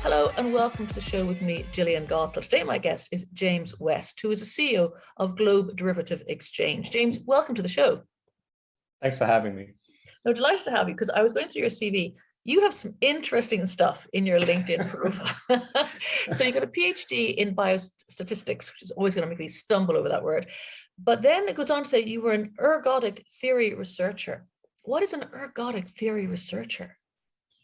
Hello and welcome to the show with me, Jillian Godsil. Today my guest is James West, who is the CEO of Globe Derivative Exchange. James, welcome to the show. Thanks for having me. No, delighted to have you because I was going through your CV. You have some interesting stuff in your LinkedIn profile. So you got a PhD in biostatistics, which is always going to make me stumble over that word. But then it goes on to say you were an ergodic theory researcher. What is an ergodic theory researcher?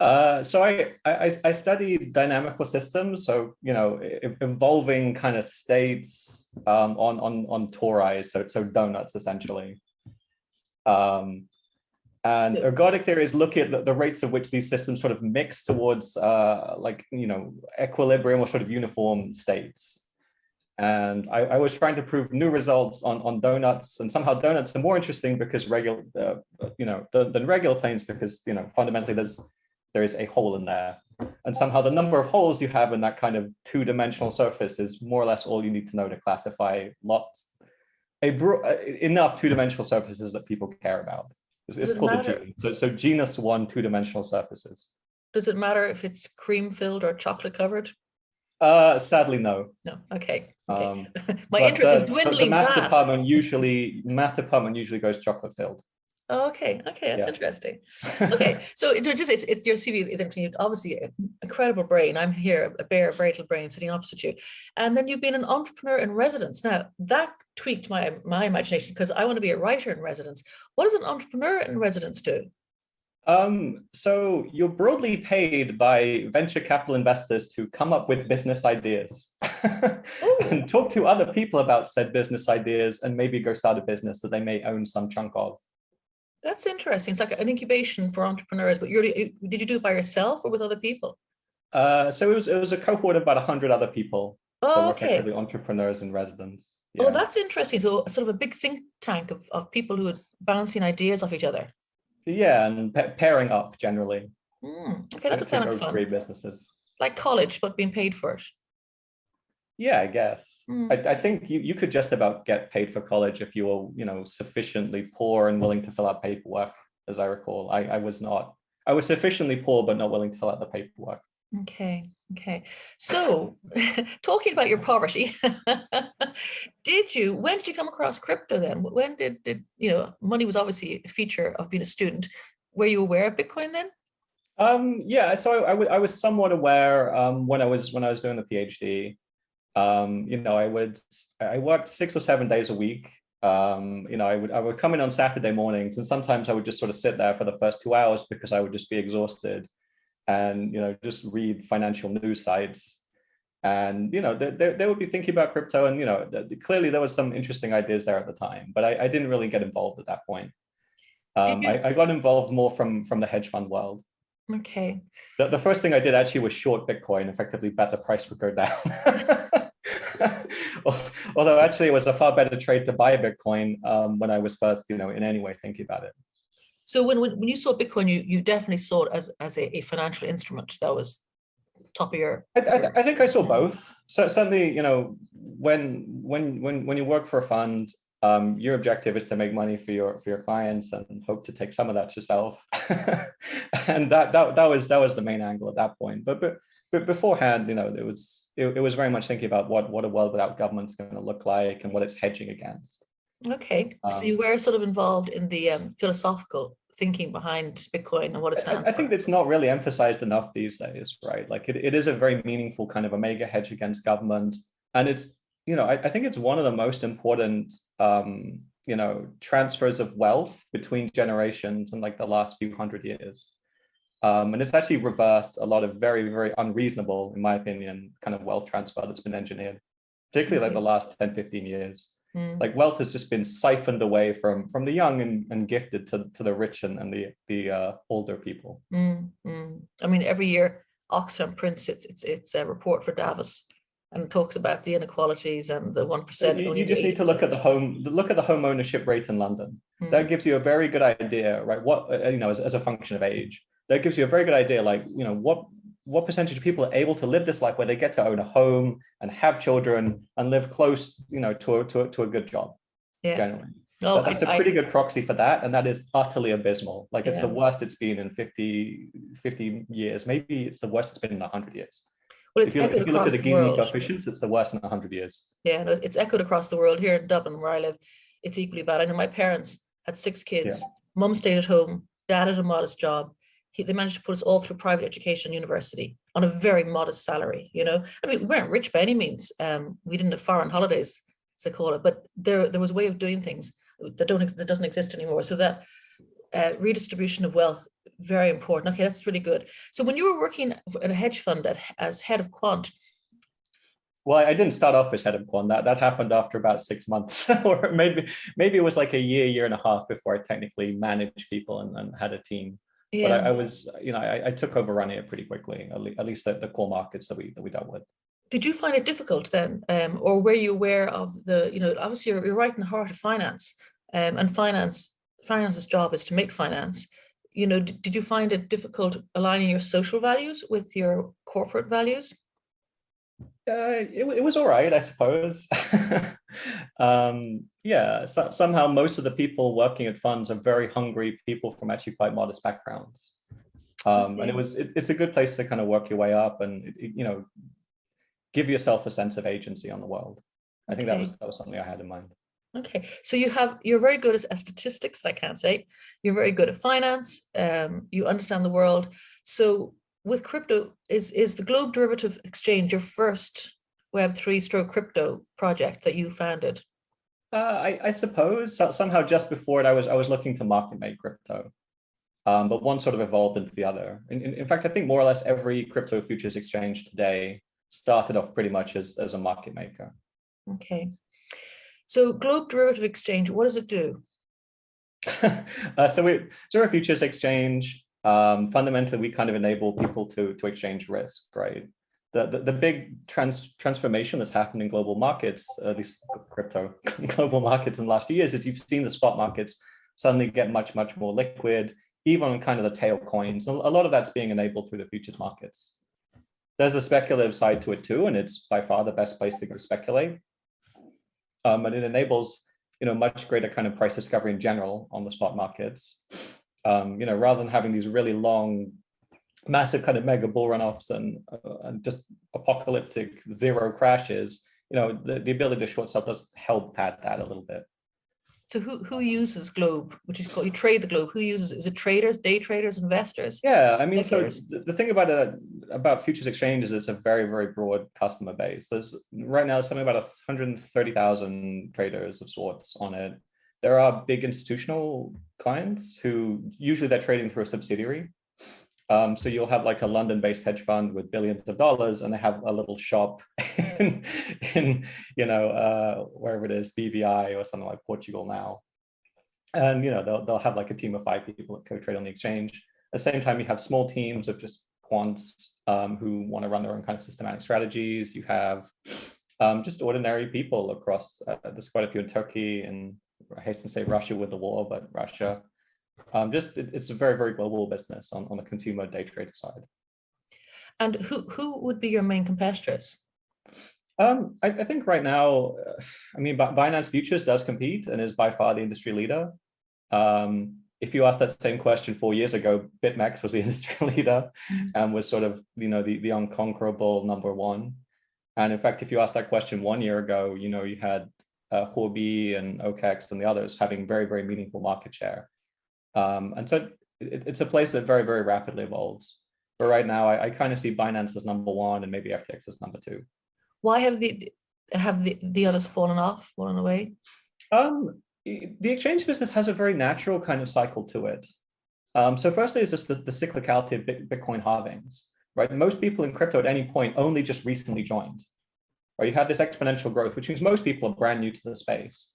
So I studied dynamical systems, so evolving kind of states on tori, so donuts essentially. And ergodic theories look at the rates at which these systems sort of mix towards equilibrium or sort of uniform states. And I was trying to prove new results on donuts, and somehow donuts are more interesting because than regular planes because fundamentally there is a hole in there, and somehow the number of holes you have in that kind of two-dimensional surface is more or less all you need to know to classify enough two-dimensional surfaces that people care about. It's called a genus. So genus 1 two-dimensional surfaces. Does it matter if it's cream-filled or chocolate-covered? Sadly, no. No. Okay. My interest is dwindling the math fast. department usually goes chocolate-filled. Okay, that's Yes. interesting. Okay, so it's your CV is interesting. Obviously, an incredible brain. I'm here, a bare, very little brain sitting opposite you, and then you've been an entrepreneur in residence. Now that tweaked my imagination because I want to be a writer in residence. What does an entrepreneur in residence do? So you're broadly paid by venture capital investors to come up with business ideas and talk to other people about said business ideas and maybe go start a business that they may own some chunk of. That's interesting. It's like an incubation for entrepreneurs, but did you do it by yourself or with other people? So it was a cohort of about 100 other people that were effectively entrepreneurs in residence. Yeah. Oh, that's interesting. So sort of a big think tank of people who are bouncing ideas off each other. Yeah, and pairing up generally. Okay, that does sound like fun. Great businesses. Like college, but being paid for it. Yeah, I guess. I think you could just about get paid for college if you were, sufficiently poor and willing to fill out paperwork, as I recall. I was not. I was sufficiently poor, but not willing to fill out the paperwork. Okay. So, talking about your poverty, when did you come across crypto then? When did money was obviously a feature of being a student. Were you aware of Bitcoin then? Yeah, so I was somewhat aware when I was doing the PhD. I worked 6 or 7 days a week. I would come in on Saturday mornings, and sometimes I would just sort of sit there for the first 2 hours because I would just be exhausted, and just read financial news sites, and they would be thinking about crypto, and clearly there was some interesting ideas there at the time, but I didn't really get involved at that point. I got involved more from the hedge fund world. Okay. The first thing I did actually was short Bitcoin, effectively bet the price would go down. Although actually it was a far better trade to buy Bitcoin when I was first, in any way thinking about it. So when you saw Bitcoin, you definitely saw it as a financial instrument that was top of your. I think I saw both. So certainly, when you work for a fund, your objective is to make money for your clients and hope to take some of that yourself. And that was the main angle at that point. But beforehand, it was very much thinking about what a world without government's going to look like and what it's hedging against. Okay, so you were sort of involved in the philosophical thinking behind Bitcoin and what it stands for. I think it's not really emphasized enough these days, right? Like it is a very meaningful kind of a mega hedge against government, and it's I think it's one of the most important transfers of wealth between generations in like the last few hundred years. And it's actually reversed a lot of very, very unreasonable, in my opinion, kind of wealth transfer that's been engineered, particularly like the last 10, 15 years. Like wealth has just been siphoned away from the young and gifted to the rich and the older people. I mean, every year Oxfam prints its a report for Davos and talks about the inequalities and the 1%. You just need to look at the home ownership rate in London. That gives you a very good idea, right? What as a function of age. That gives you a very good idea, like, what percentage of people are able to live this life where they get to own a home and have children and live close, to a good job. Yeah. Generally. That's a pretty good proxy for that. And that is utterly abysmal. It's the worst it's been in 50 years. Maybe it's the worst it's been in 100 years. Well, If it's you echoed look at across the the Gini world. coefficients, it's the worst in 100 years. Yeah, no, it's echoed across the world. Here in Dublin, where I live, it's equally bad. I know my parents had 6 kids. Yeah. Mum stayed at home. Dad had a modest job. They managed to put us all through private education, university on a very modest salary. I mean, we weren't rich by any means. We didn't have foreign holidays, as they call it, but there was a way of doing things that doesn't exist anymore. So that redistribution of wealth, very important. Okay, that's really good. So when you were working in a hedge fund as head of quant. Well, I didn't start off as head of quant. That happened after about 6 months, or maybe it was like a year and a half before I technically managed people and had a team. But Yeah. I was, I took over running it pretty quickly, at least the core markets that we dealt with. Did you find it difficult then, or were you aware of obviously you're right in the heart of finance, and finance's job is to make finance. Did you find it difficult aligning your social values with your corporate values? It was all right, I suppose. Yeah, so somehow most of the people working at funds are very hungry people from actually quite modest backgrounds. And Okay. it's a good place to kind of work your way up and give yourself a sense of agency on the world. I think that Okay. was something I had in mind. Okay. So you're very good at statistics, I can't say. You're very good at finance. You understand the world. So with crypto, is the Globe Derivative Exchange your first Web3 stroke crypto project that you founded? I suppose somehow just before it, I was looking to market make crypto, but one sort of evolved into the other. In fact, I think more or less every crypto futures exchange today started off pretty much as a market maker. Okay. So Globe Derivative Exchange, what does it do? So we're a futures exchange. Fundamentally, we kind of enable people to exchange risk, right? The big transformation that's happened in global markets, at least crypto global markets in the last few years, is you've seen the spot markets suddenly get much more liquid, even on kind of the tail coins. A lot of that's being enabled through the futures markets. There's a speculative side to it too, and it's by far the best place to go speculate. And it enables much greater kind of price discovery in general on the spot markets. Rather than having these really long, massive kind of mega bull runoffs and just apocalyptic zero crashes, the ability to short sell does help pad that a little bit. So who uses Globe, which is called, you trade the Globe? Who uses it? Is it traders, day traders, investors? Yeah, I mean, so Speculators? the thing about futures exchanges, it's a very broad customer base. There's right now something about 130,000 traders of sorts on it. There are big institutional clients who usually they're trading through a subsidiary. So you'll have like a London-based hedge fund with billions of dollars, and they have a little shop in wherever it is, BVI or something like Portugal now. And they'll have like a team of 5 people that co-trade on the exchange. At the same time, you have small teams of just quants who want to run their own kind of systematic strategies. You have just ordinary people across. There's quite a few in Turkey, and I hasten to say Russia with the war, but Russia. It's a very global business on the consumer day trader side. And who would be your main competitors? I think right now, Binance Futures does compete and is by far the industry leader. If you asked that same question 4 years ago, BitMEX was the industry leader and was sort of the unconquerable number one. And in fact, if you asked that question 1 year ago, you had Huobi and OKEx and the others having very meaningful market share. And so it's a place that very rapidly evolves. But right now, I kind of see Binance as number one and maybe FTX as number two. Why have the others fallen away? The exchange business has a very natural kind of cycle to it. So firstly, is just the cyclicality of Bitcoin halvings, right? Most people in crypto at any point only just recently joined, right? You have this exponential growth, which means most people are brand new to the space.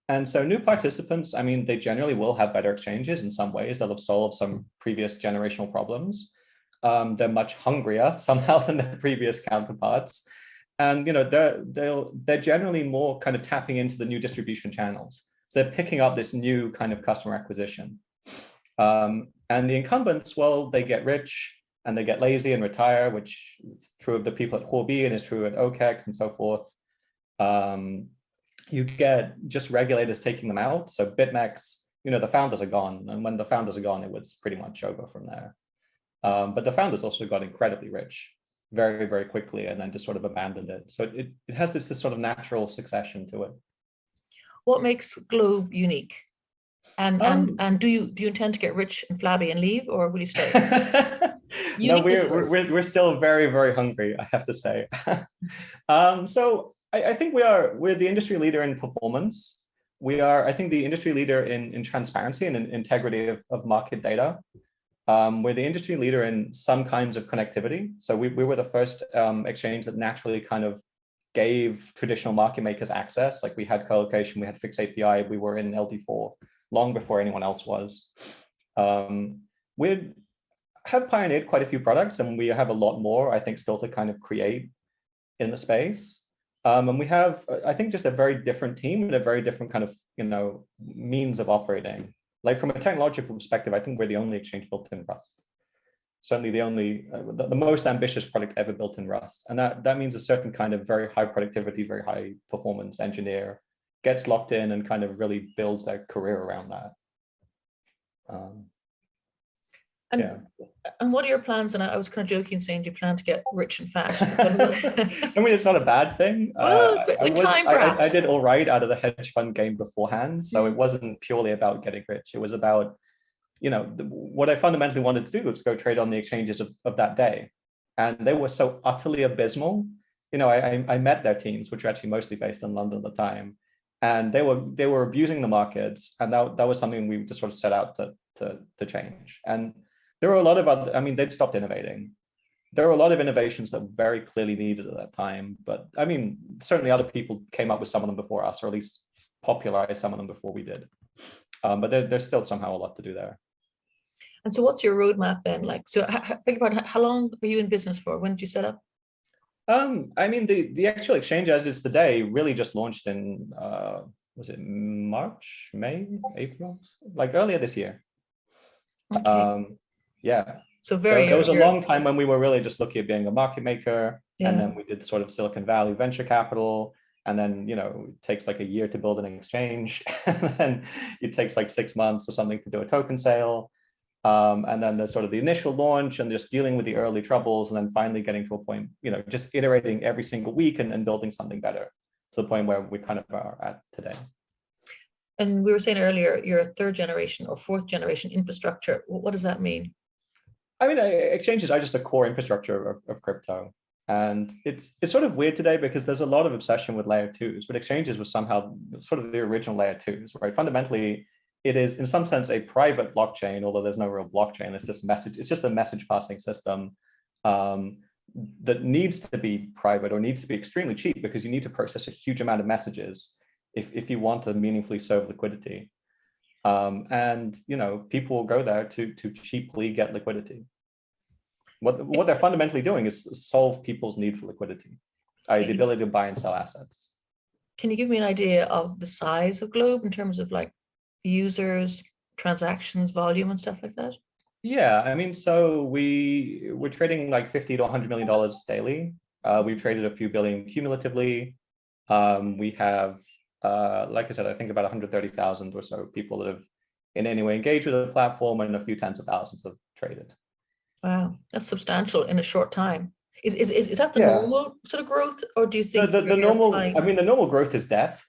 And so new participants, they generally will have better exchanges in some ways. They'll have solved some previous generational problems. They're much hungrier somehow than their previous counterparts. And they're generally more kind of tapping into the new distribution channels. So they're picking up this new kind of customer acquisition. And the incumbents, well, they get rich and they get lazy and retire, which is true of the people at Huobi and is true at OKEx and so forth. You get just regulators taking them out. So BitMEX, the founders are gone. And when the founders are gone, it was pretty much over from there. But the founders also got incredibly rich. very, very quickly and then just sort of abandoned it. So it has this sort of natural succession to it. What makes Globe unique? And Um, do you intend to get rich and flabby and leave, or will you stay? no, Uniqueness first. we're still very, very hungry, I have to say. So I think we're the industry leader in performance. We are, I think, the industry leader in transparency and in integrity of market data. We're the industry leader in some kinds of connectivity. So we were the first exchange that naturally kind of gave traditional market makers access. Like we had co-location, we had fixed API, we were in LD4 long before anyone else was. We have pioneered quite a few products, and we have a lot more, I think, still to kind of create in the space. And we have, I think, just a very different team and a very different kind of, means of operating. Like from a technological perspective, I think we're the only exchange built in Rust. Certainly the only, the most ambitious product ever built in Rust. And that means a certain kind of very high productivity, very high performance engineer gets locked in and kind of really builds their career around that. And what are your plans? And I was kind of joking saying, do you plan to get rich and fat? I mean, it's not a bad thing. Well, with time, perhaps. I did all right out of the hedge fund game beforehand. So it wasn't purely about getting rich. It was about, what I fundamentally wanted to do was go trade on the exchanges of that day. And they were so utterly abysmal. I met their teams, which were actually mostly based in London at the time. And they were abusing the markets. And that was something we just sort of set out to change. And there were a lot of other, I mean, they'd stopped innovating. There were a lot of innovations that were very clearly needed at that time. But I mean, certainly other people came up with some of them before us, or at least popularized some of them before we did. But there's still somehow a lot to do there. And so what's your roadmap then? Like, so beg your pardon, how long are you in business for? When did you set up? I mean, the actual exchange as is today really just launched in, was it March, May, April? Like earlier this year. Okay. Yeah. So there was a long time when we were really just looking at being a market maker. Yeah. And then we did sort of Silicon Valley venture capital. And then, it takes like a year to build an exchange. And then it takes like 6 months or something to do a token sale. And then there's sort of the initial launch and just dealing with the early troubles, and then finally getting to a point, just iterating every single week and building something better to the point where we kind of are at today. And we were saying earlier, you're a third generation or fourth generation infrastructure. What does that mean? I mean, exchanges are just a core infrastructure of crypto. And it's sort of weird today because there's a lot of obsession with layer twos, but exchanges was somehow sort of the original layer twos, right? Fundamentally, it is in some sense a private blockchain, although there's no real blockchain. It's just a message passing system that needs to be private or needs to be extremely cheap because you need to process a huge amount of messages if you want to meaningfully serve liquidity. And people will go there to cheaply get liquidity. What they're fundamentally doing is solve people's need for liquidity, the ability to buy and sell assets. Can you give me an idea of the size of Globe in terms of like users, transactions, volume, and stuff like that? Yeah, I mean, so we're trading like $50 to $100 million daily. We've traded a few billion cumulatively. We have, like I said, I think about 130,000 or so people that have in any way engaged with the platform, and a few tens of thousands have traded. Wow, that's substantial in a short time. Is that the normal sort of growth, or do you think the normal? I mean, the normal growth is death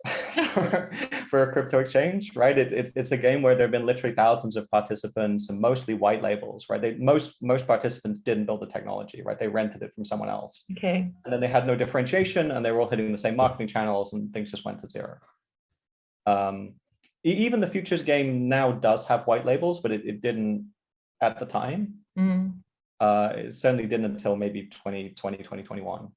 for a crypto exchange, right? It's a game where there have been literally thousands of participants and mostly white labels, right? Most participants didn't build the technology, right? They rented it from someone else. Okay. And then they had no differentiation, and they were all hitting the same marketing channels, and things just went to zero. Even the futures game now does have white labels, but it didn't at the time. Mm. It certainly didn't until maybe 2020, 2021.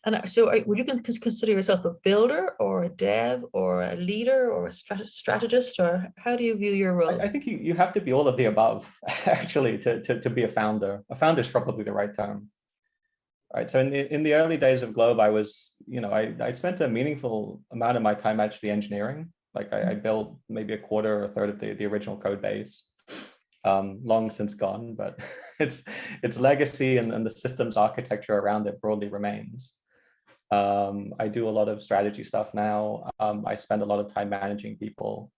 And so would you consider yourself a builder or a dev or a leader or a strategist, or how do you view your role? I think you have to be all of the above, actually, to be a founder. A founder is probably the right term. Right. So in the early days of Globe, I was, I spent a meaningful amount of my time actually engineering. Like I built maybe a quarter or a third of the original code base. Long since gone, but its legacy and the systems architecture around it broadly remains. I do a lot of strategy stuff now. I spend a lot of time managing people.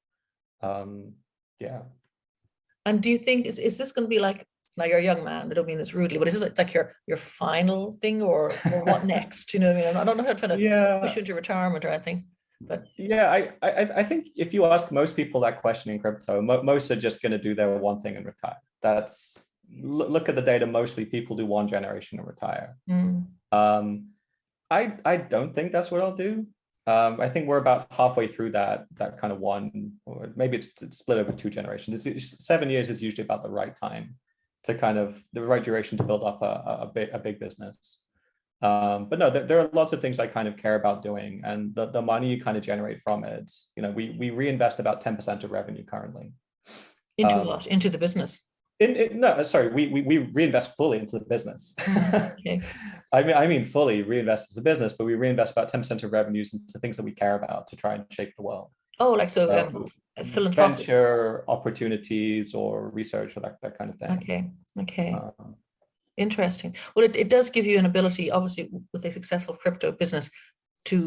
Yeah. And do you think is this going to be like Now you're a young man. I don't mean this rudely, but is this, it's like your final thing, or what next? You know what I mean? I don't know how to try to push Yeah, you into retirement or anything, but yeah. I think if you ask most people that question in crypto, most are just going to do their one thing and retire. That's look at the data. Mostly people do one generation and retire. mm, Um, I don't think that's what I'll do. I think we're about halfway through that kind of one, or maybe it's split over two generations. It's 7 years is usually about the right time to kind of the right duration to build up a big business. But no, there are lots of things I kind of care about doing, and the money you kind of generate from it. You know, we reinvest about 10% of revenue currently. into Um, what? Into the business. no, sorry, we reinvest fully into the business. Okay. I mean fully reinvest into the business, but we reinvest about 10% of revenues into things that we care about to try and shape the world. Oh, like so, So philanthropic. venture opportunities or research or that kind of thing. Okay. Okay. Um, Interesting. Well, it does give you an ability, obviously, with a successful crypto business, to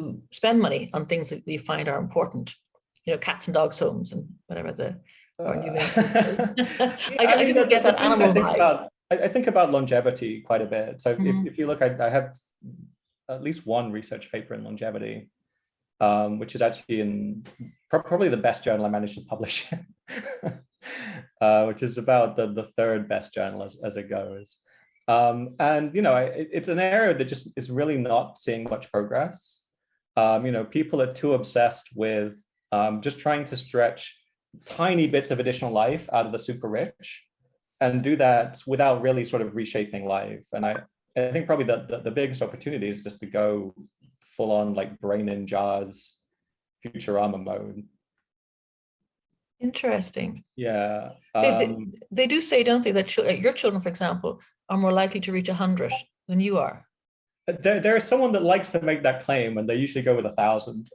spend money on things that you find are important. You know, cats and dogs homes and whatever the or new I mean, didn't get the that things I animal think vibe. about, I think about longevity quite a bit. So Mm, if you look, I have at least one research paper in longevity, which is actually in probably the best journal I managed to publish in, which is about the third best journal as it goes. And, you know, it's an area that just is really not seeing much progress. You know, people are too obsessed with just trying to stretch tiny bits of additional life out of the super rich and do that without really sort of reshaping life. And I think probably the biggest opportunity is just to go full on like brain in jars, Futurama mode. interesting. Yeah. They do say, don't they, that your children, for example, are more likely to reach 100 than you are. There is someone that likes to make that claim, and they usually go with 1,000.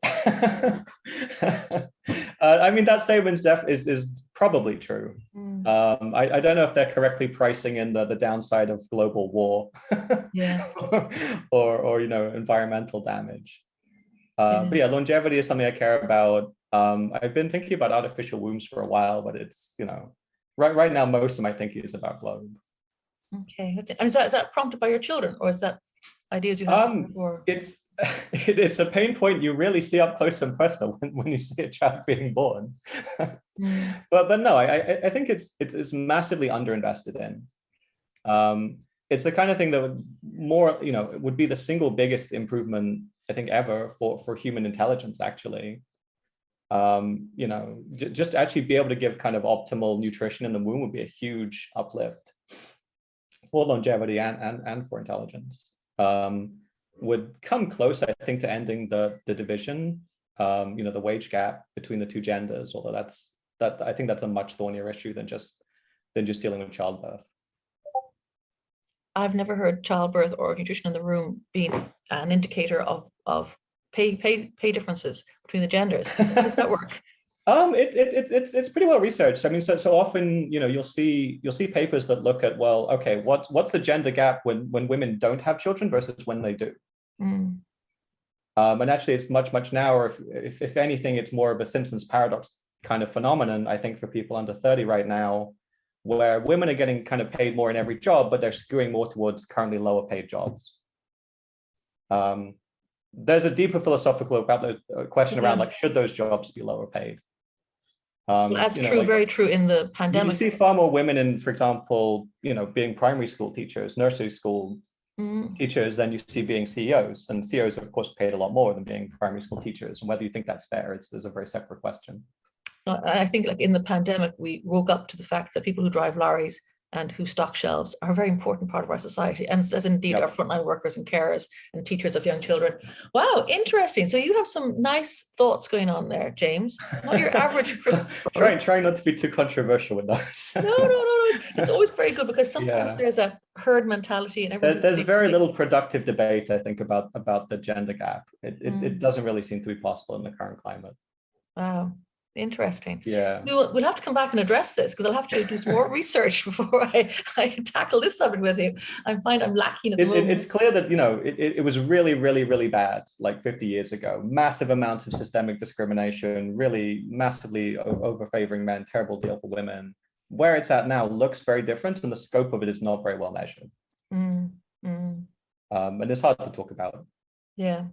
I mean, that statement is probably true. Mm, I don't know if they're correctly pricing in the downside of global war, yeah. or you know, environmental damage. Yeah. But yeah, longevity is something I care about. I've been thinking about artificial wombs for a while, but it's, you know, right now most of my thinking is about globe. Okay. And is that prompted by your children, or is that ideas you have from before? It's it's a pain point you really see up close and personal when you see a child being born. Mm, But no, I think it's massively underinvested in. It's the kind of thing that would more, you know, it would be the single biggest improvement I think ever for human intelligence actually. You know, just actually be able to give kind of optimal nutrition in the womb would be a huge uplift for longevity and for intelligence. Would come close, I think, to ending the division, you know, the wage gap between the two genders, although I think that's a much thornier issue than just dealing with childbirth. I've never heard childbirth or nutrition in the room being an indicator of pay differences between the genders. How does that work? It's pretty well researched. I mean, so often, you know, you'll see papers that look at, well, okay, what's the gender gap when women don't have children versus when they do. Mm, And actually, it's much now, or if anything, it's more of a Simpsons paradox kind of phenomenon, I think, for people under 30 right now, where women are getting kind of paid more in every job, but they're skewing more towards currently lower paid jobs. There's a deeper philosophical about the question around, yeah. like, should those jobs be lower paid? Well, that's You know, true, like, very true in the you pandemic. see far more women in, for example, you know, being primary school teachers, nursery school Mm. teachers than you see being CEOs. And CEOs are, of course, paid a lot more than being primary school teachers. And whether you think that's fair is a very separate question. I think like in the pandemic, we woke up to the fact that people who drive lorries and who stock shelves are a very important part of our society, and as indeed Yep. our frontline workers and carers and teachers of young children. Wow, interesting. So you have some nice thoughts going on there, James. Not your average crypto. Trying not to be too controversial with those. No. It's always very good because sometimes Yeah. there's a herd mentality and everyone's There's very little productive debate, I think, about the gender gap. It doesn't really seem to be possible in the current climate. Wow, interesting. Yeah. We'll have to come back and address this because I'll have to do some more research before I tackle this subject with you. I find I'm lacking at the moment. It's clear that, you know, it was really bad like 50 years ago. Massive amounts of systemic discrimination, really massively over favoring men, terrible deal for women. where it's at now looks very different, and the scope of it is not very well measured. Mm, mm. And it's hard to talk about. Yeah.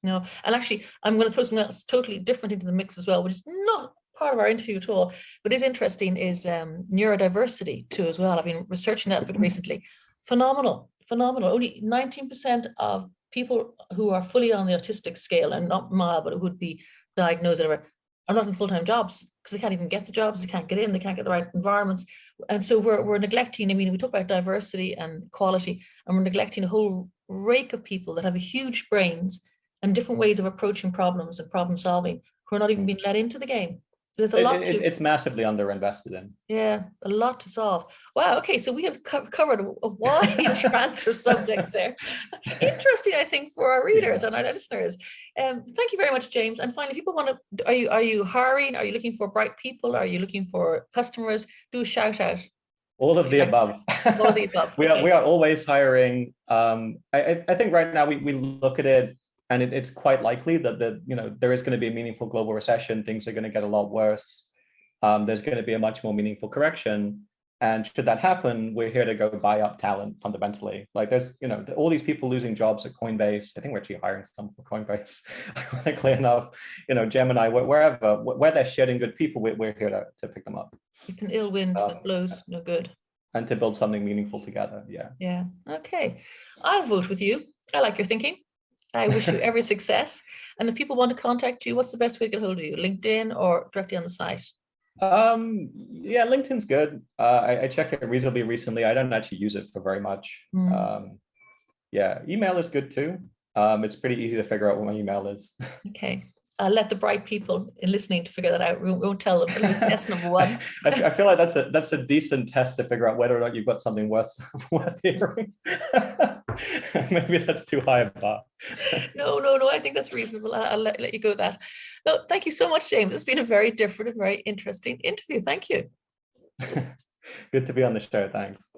No, and actually, I'm going to throw something else totally different into the mix as well, which is not part of our interview at all, but is interesting, is neurodiversity too as well. I've been researching that a bit recently. Phenomenal, phenomenal. Only 19% of people who are fully on the autistic scale, and not mild, but who would be diagnosed, are not in full-time jobs because they can't even get the jobs, they can't get in, they can't get the right environments. And so we're neglecting, I mean, we talk about diversity and quality, and we're neglecting a whole rake of people that have huge brains and different ways of approaching problems and problem solving, who are not even being let into the game. There's a lot to. It's massively underinvested in. Yeah, a lot to solve. Wow. Okay, so we have covered a wide tranche of subjects there. Interesting, I think, for our readers and our listeners. Thank you very much, James. And finally, people want to. Are you hiring? Are you looking for bright people? Are you looking for customers? Do shout out. All of the above. All of the above. We are always hiring. I think right now we look at it, and it's quite likely that there is going to be a meaningful global recession. Things are going to get a lot worse. There's going to be a much more meaningful correction. And should that happen, we're here to go buy up talent fundamentally. Like there's, all these people losing jobs at Coinbase. I think we're actually hiring some for Coinbase, ironically enough, Gemini, wherever, where they're shedding good people, we're here to pick them up. It's an ill wind that blows no good. And to build something meaningful together. Yeah. Yeah. Okay. I'll vote with you. I like your thinking. I wish you every success. And if people want to contact you, what's the best way to get hold of you? LinkedIn or directly on the site? Yeah, LinkedIn's good. I check it reasonably recently. I don't actually use it for very much. Yeah, email is good too. It's pretty easy to figure out what my email is. Okay. I'll let the bright people in listening to figure that out. We won't tell them. Test number one. I feel like that's a decent test to figure out whether or not you've got something worth hearing. Maybe that's too high a bar. No. I think that's reasonable. I'll let you go with that. No, thank you so much, James. It's been a very different and very interesting interview. Thank you. Good to be on the show. Thanks.